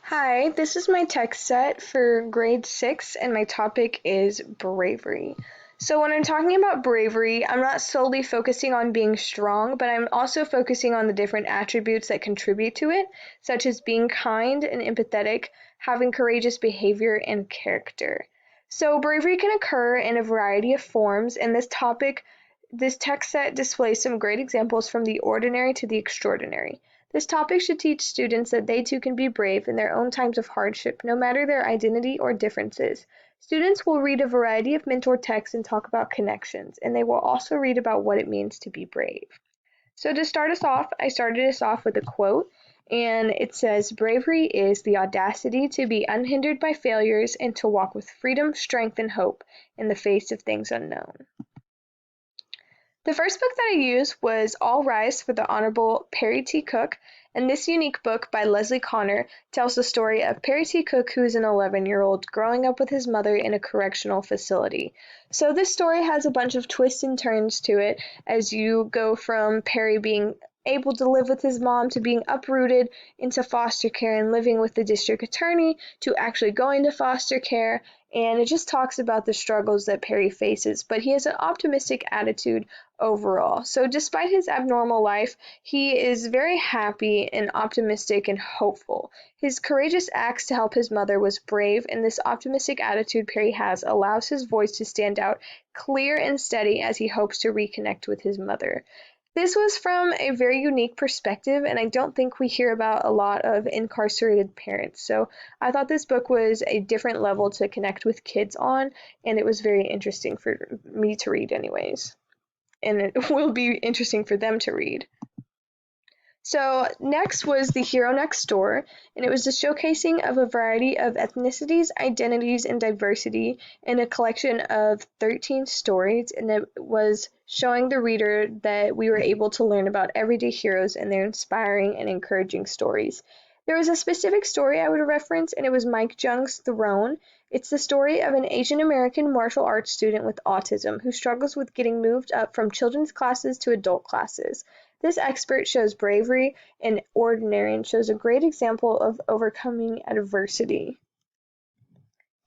Hi, this is my text set for grade 6, and my topic is bravery. So, when I'm talking about bravery, I'm not solely focusing on being strong, but I'm also focusing on the different attributes that contribute to it, such as being kind and empathetic, having courageous behavior, and character. So, bravery can occur in a variety of forms, and this text set displays some great examples from the ordinary to the extraordinary. This topic should teach students that they too can be brave in their own times of hardship, no matter their identity or differences. Students will read a variety of mentor texts and talk about connections, and they will also read about what it means to be brave. So, to start us off, I started us off with a quote, and it says, "Bravery is the audacity to be unhindered by failures and to walk with freedom, strength, and hope in the face of things unknown." The first book that I used was All Rise for the Honorable Perry T. Cook, and this unique book by Leslie Connor tells the story of Perry T. Cook, who is an 11-year-old growing up with his mother in a correctional facility. So this story has a bunch of twists and turns to it as you go from Perry being able to live with his mom to being uprooted into foster care and living with the district attorney to actually going to foster care, and it just talks about the struggles that Perry faces, but he has an optimistic attitude overall. So, despite his abnormal life, he is very happy and optimistic and hopeful. His courageous acts to help his mother was brave, and this optimistic attitude Perry has allows his voice to stand out clear and steady as he hopes to reconnect with his mother. This was from a very unique perspective, and I don't think we hear about a lot of incarcerated parents. So I thought this book was a different level to connect with kids on, and it was very interesting for me to read, anyways. And it will be interesting for them to read. So next was The Hero Next Door, and it was the showcasing of a variety of ethnicities, identities, and diversity in a collection of 13 stories, and it was showing the reader that we were able to learn about everyday heroes and their inspiring and encouraging stories. There was a specific story I would reference, and it was Mike Jung's Throne. It's the story of an Asian American martial arts student with autism who struggles with getting moved up from children's classes to adult classes. This expert shows bravery and ordinary and shows a great example of overcoming adversity.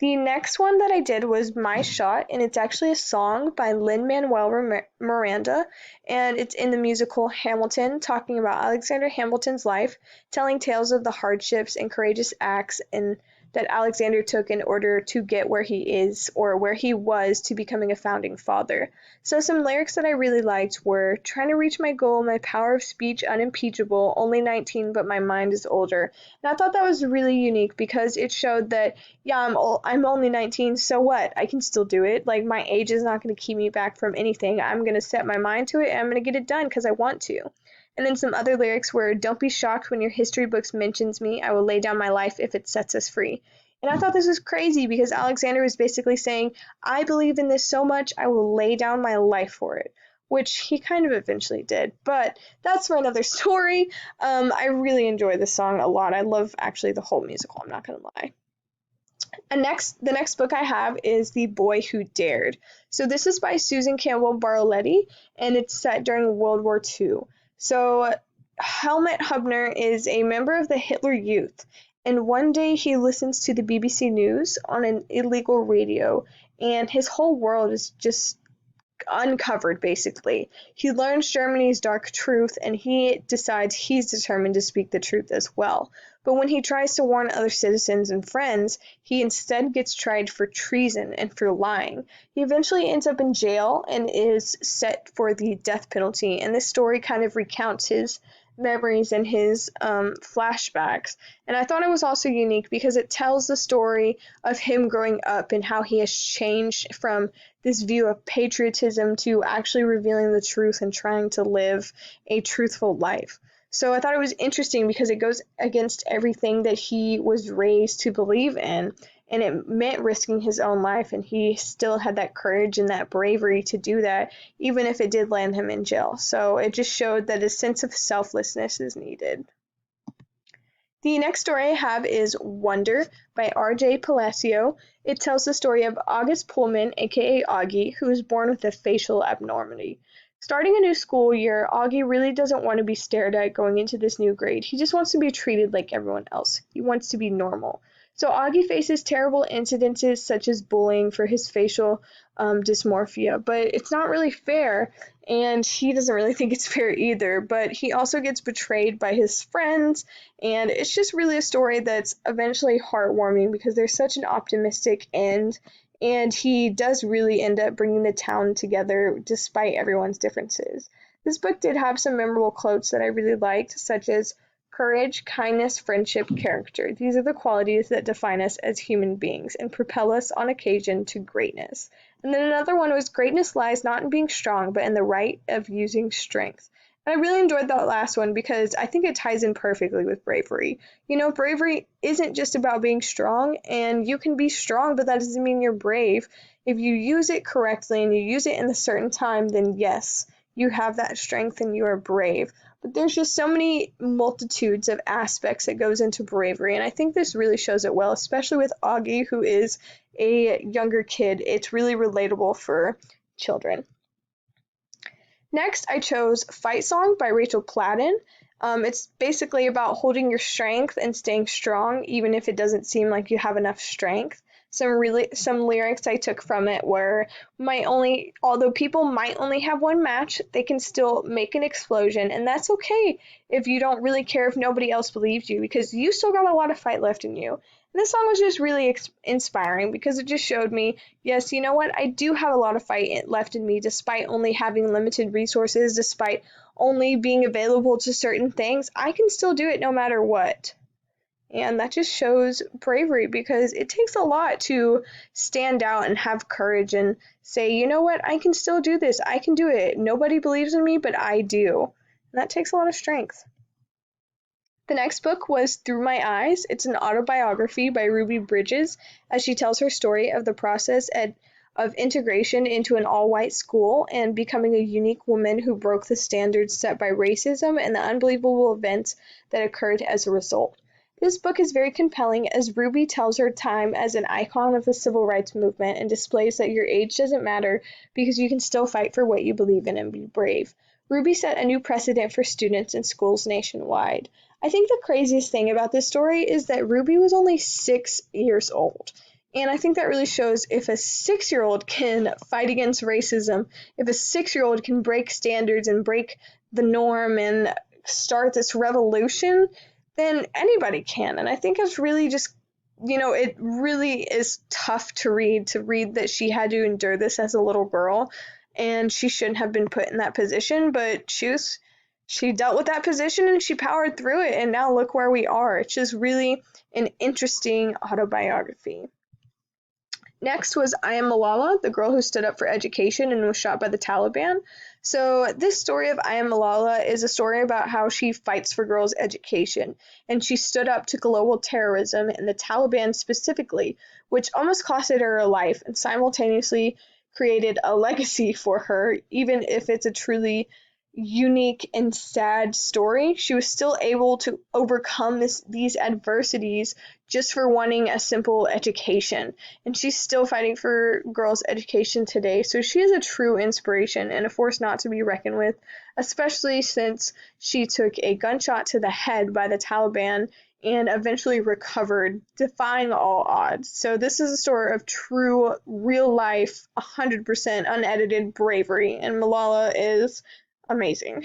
The next one that I did was My Shot, and it's actually a song by Lin-Manuel Miranda, and it's in the musical Hamilton, talking about Alexander Hamilton's life, telling tales of the hardships and courageous acts and that Alexander took in order to get where he is or where he was to becoming a founding father. So some lyrics that I really liked were trying to reach my goal, my power of speech unimpeachable, only 19 but my mind is older. And I thought that was really unique because it showed that yeah, I'm only 19, so what? I can still do it. Like my age is not going to keep me back from anything. I'm going to set my mind to it and I'm going to get it done because I want to. And then some other lyrics were, "Don't be shocked when your history books mentions me. I will lay down my life if it sets us free." And I thought this was crazy because Alexander was basically saying, I believe in this so much, I will lay down my life for it, which he kind of eventually did. But that's for another story. I really enjoy this song a lot. I love actually the whole musical, I'm not going to lie. The next book I have is The Boy Who Dared. So this is by Susan Campbell Bartolletti, and it's set during World War II. So Helmut Hubner is a member of the Hitler Youth, and one day he listens to the BBC News on an illegal radio, and his whole world is just uncovered basically. He learns Germany's dark truth and he decides he's determined to speak the truth as well. But when he tries to warn other citizens and friends, he instead gets tried for treason and for lying. He eventually ends up in jail and is set for the death penalty, and this story kind of recounts his memories and his flashbacks. And I thought it was also unique because it tells the story of him growing up and how he has changed from this view of patriotism to actually revealing the truth and trying to live a truthful life. So I thought it was interesting because it goes against everything that he was raised to believe in, and it meant risking his own life, and he still had that courage and that bravery to do that, even if it did land him in jail. So it just showed that a sense of selflessness is needed. The next story I have is Wonder by R.J. Palacio. It tells the story of August Pullman, aka Augie, who was born with a facial abnormality. Starting a new school year, Augie really doesn't want to be stared at going into this new grade. He just wants to be treated like everyone else. He wants to be normal. So Augie faces terrible incidences such as bullying for his facial dysmorphia, but it's not really fair, and he doesn't really think it's fair either. But he also gets betrayed by his friends, and it's just really a story that's eventually heartwarming because there's such an optimistic end, and he does really end up bringing the town together despite everyone's differences. This book did have some memorable quotes that I really liked, such as courage, kindness, friendship, character. These are the qualities that define us as human beings and propel us on occasion to greatness. And then another one was greatness lies not in being strong, but in the right of using strength. And I really enjoyed that last one because I think it ties in perfectly with bravery. You know, bravery isn't just about being strong, and you can be strong, but that doesn't mean you're brave. If you use it correctly and you use it in a certain time, then yes, you have that strength and you are brave. But there's just so many multitudes of aspects that goes into bravery, and I think this really shows it well, especially with Augie, who is a younger kid. It's really relatable for children. Next, I chose Fight Song by Rachel Platten. It's basically about holding your strength and staying strong, even if it doesn't seem like you have enough strength. Some lyrics I took from it were although people might only have one match, they can still make an explosion, and that's okay if you don't really care if nobody else believes you because you still got a lot of fight left in you. And this song was just really inspiring because it just showed me, yes, you know what, I do have a lot of fight left in me despite only having limited resources, despite only being available to certain things. I can still do it no matter what. And that just shows bravery because it takes a lot to stand out and have courage and say, you know what, I can still do this. I can do it. Nobody believes in me, but I do. And that takes a lot of strength. The next book was Through My Eyes. It's an autobiography by Ruby Bridges as she tells her story of the process of integration into an all-white school and becoming a unique woman who broke the standards set by racism and the unbelievable events that occurred as a result. This book is very compelling as Ruby tells her time as an icon of the civil rights movement and displays that your age doesn't matter because you can still fight for what you believe in and be brave. Ruby set a new precedent for students in schools nationwide. I think the craziest thing about this story is that Ruby was only 6 years old. And I think that really shows if a 6-year-old can fight against racism, if a 6-year-old can break standards and break the norm and start this revolution, then anybody can. And I think it's really just, it really is tough to read that she had to endure this as a little girl and she shouldn't have been put in that position, but she dealt with that position and she powered through it, and now look where we are. It's just really an interesting autobiography. Next was I Am Malala, the girl who stood up for education and was shot by the Taliban. So this story of I Am Malala is a story about how she fights for girls' education, and she stood up to global terrorism and the Taliban specifically, which almost costed her her life and simultaneously created a legacy for her, even if it's a truly unique and sad story. She was still able to overcome these adversities just for wanting a simple education. And she's still fighting for girls' education today. So she is a true inspiration and a force not to be reckoned with, especially since she took a gunshot to the head by the Taliban and eventually recovered, defying all odds. So this is a story of true, real life, 100% unedited bravery, and Malala is amazing.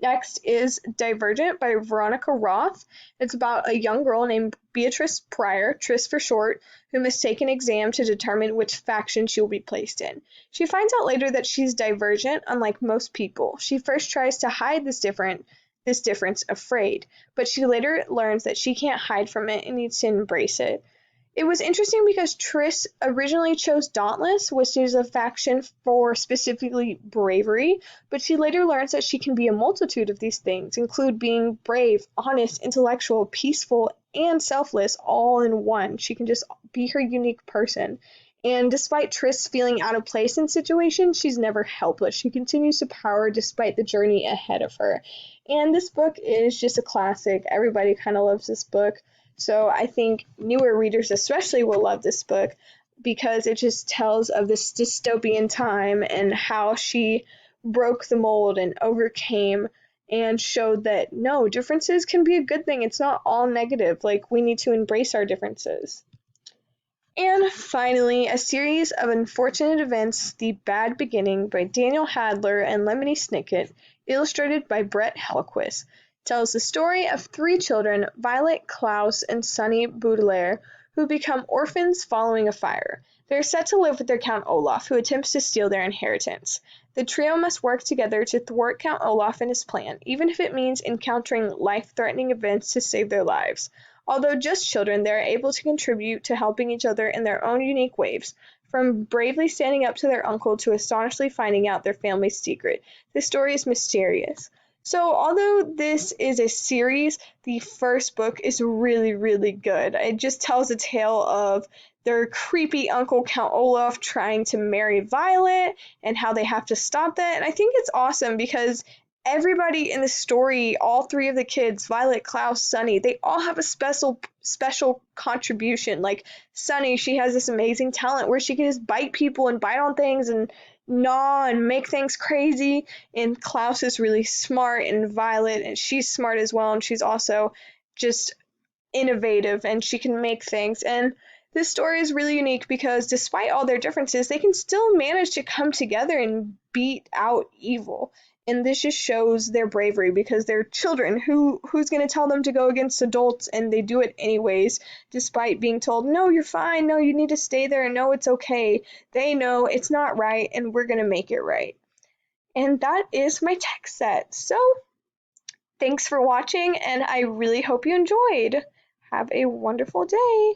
Next is Divergent by Veronica Roth. It's about a young girl named Beatrice Pryor, Tris for short, who must take an exam to determine which faction she will be placed in. She finds out later that she's divergent, unlike most people. She first tries to hide this difference, afraid, but she later learns that she can't hide from it and needs to embrace it. It was interesting because Tris originally chose Dauntless, which is a faction for specifically bravery, but she later learns that she can be a multitude of these things, include being brave, honest, intellectual, peaceful, and selfless all in one. She can just be her unique person. And despite Tris feeling out of place in situations, she's never helpless. She continues to power despite the journey ahead of her. And this book is just a classic. Everybody kind of loves this book. So I think newer readers especially will love this book. because it just tells of this dystopian time and how she broke the mold and overcame and showed that no, differences can be a good thing. It's not all negative. Like, we need to embrace our differences. And finally, a series of unfortunate events, The Bad Beginning by Daniel Hadler and Lemony Snicket, illustrated by Brett Hellquist, tells the story of three children, Violet, Klaus, and Sonny Baudelaire, who become orphans following a fire. They are set to live with their Count Olaf, who attempts to steal their inheritance. The trio must work together to thwart Count Olaf and his plan, even if it means encountering life-threatening events to save their lives. Although just children, they are able to contribute to helping each other in their own unique ways, from bravely standing up to their uncle to astonishingly finding out their family's secret. The story is mysterious. So, although this is a series, the first book is really, really good. It just tells a tale of their creepy uncle Count Olaf trying to marry Violet and how they have to stop that. And I think it's awesome because everybody in the story, all three of the kids, Violet, Klaus, Sonny, they all have a special contribution. Like Sonny, she has this amazing talent where she can just bite people and bite on things and gnaw and make things crazy. And Klaus is really smart, and Violet, and she's smart as well, and she's also just innovative and she can make things. And this story is really unique because despite all their differences, they can still manage to come together and beat out evil. And this just shows their bravery because they're children. Who's going to tell them to go against adults, and they do it anyways, despite being told, no, you're fine, no, you need to stay there, no, it's okay. They know it's not right, and we're going to make it right. And that is my text set. So thanks for watching, and I really hope you enjoyed. Have a wonderful day.